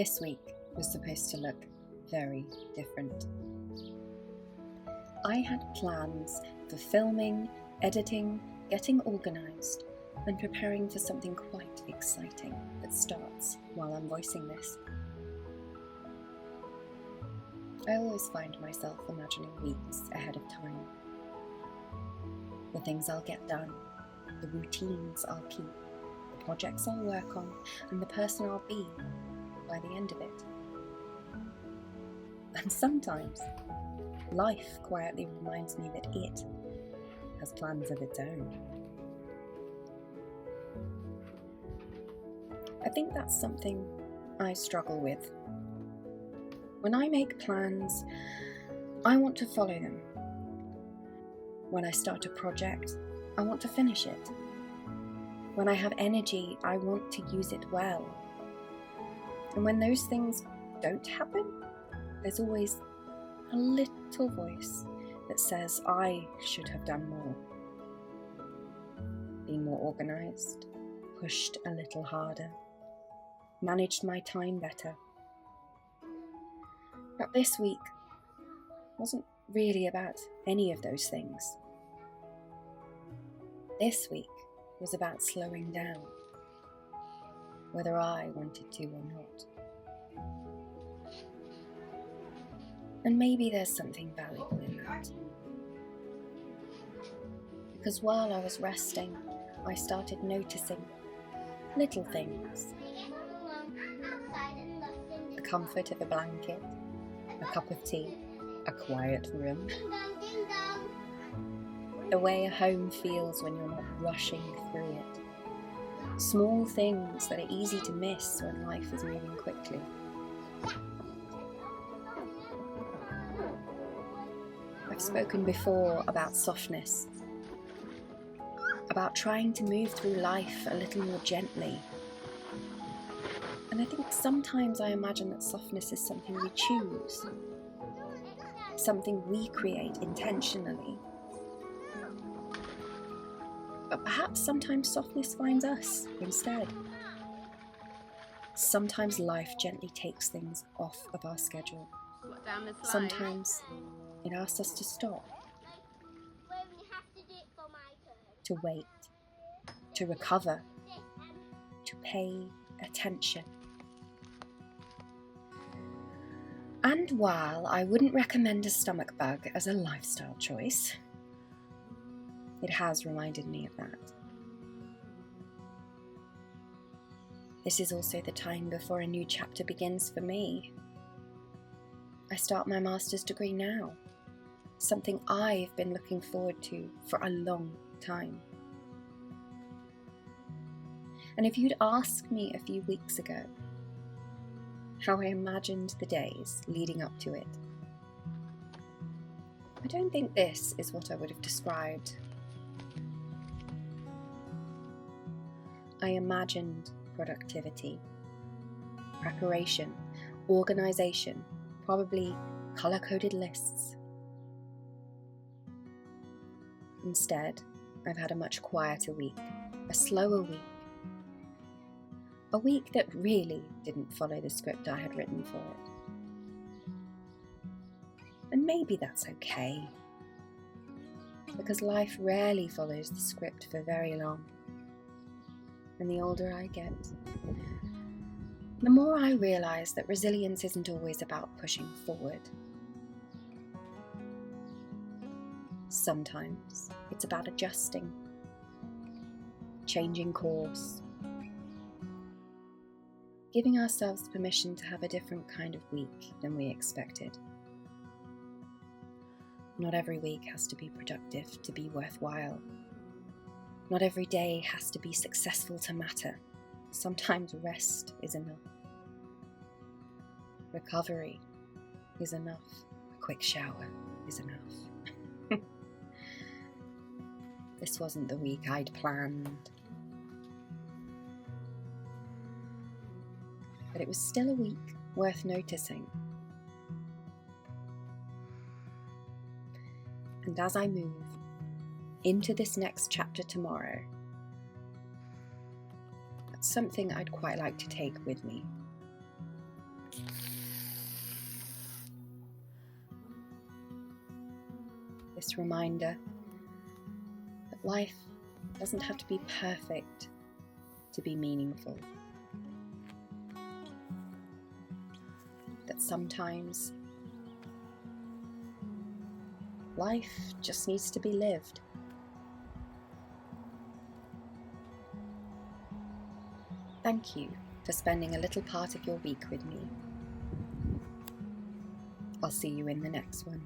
This week was supposed to look very different. I had plans for filming, editing, getting organised, and preparing for something quite exciting that starts while I'm voicing this. I always find myself imagining weeks ahead of time. The things I'll get done, the routines I'll keep, the projects I'll work on, and the person I'll be by the end of it. And sometimes, life quietly reminds me that it has plans of its own. I think that's something I struggle with. When I make plans, I want to follow them. When I start a project, I want to finish it. When I have energy, I want to use it well. And when those things don't happen, there's always a little voice that says I should have done more. Been more organised, pushed a little harder, managed my time better. But this week wasn't really about any of those things. This week was about slowing down, whether I wanted to or not. And maybe there's something valuable in that. Because while I was resting, I started noticing little things. The comfort of a blanket, a cup of tea, a quiet room. The way a home feels when you're not rushing through it. Small things that are easy to miss when life is moving quickly. I've spoken before about softness, about trying to move through life a little more gently. And I think sometimes I imagine that softness is something we choose, something we create intentionally. But perhaps sometimes softness finds us instead. Sometimes life gently takes things off of our schedule. Sometimes it asks us to stop, to wait, to recover, to pay attention. And while I wouldn't recommend a stomach bug as a lifestyle choice, it has reminded me of that. This is also the time before a new chapter begins for me. I start my master's degree now, something I've been looking forward to for a long time. And if you'd asked me a few weeks ago how I imagined the days leading up to it, I don't think this is what I would have described. I imagined productivity, preparation, organisation, probably colour-coded lists. Instead, I've had a much quieter week, a slower week. A week that really didn't follow the script I had written for it. And maybe that's okay, because life rarely follows the script for very long. And the older I get, the more I realise that resilience isn't always about pushing forward. Sometimes it's about adjusting, changing course, giving ourselves permission to have a different kind of week than we expected. Not every week has to be productive to be worthwhile. Not every day has to be successful to matter. Sometimes rest is enough. Recovery is enough. A quick shower is enough. This wasn't the week I'd planned. But it was still a week worth noticing. And as I move into this next chapter tomorrow, that's something I'd quite like to take with me. this reminder that life doesn't have to be perfect to be meaningful. That sometimes life just needs to be lived. Thank you for spending a little part of your week with me. I'll see you in the next one.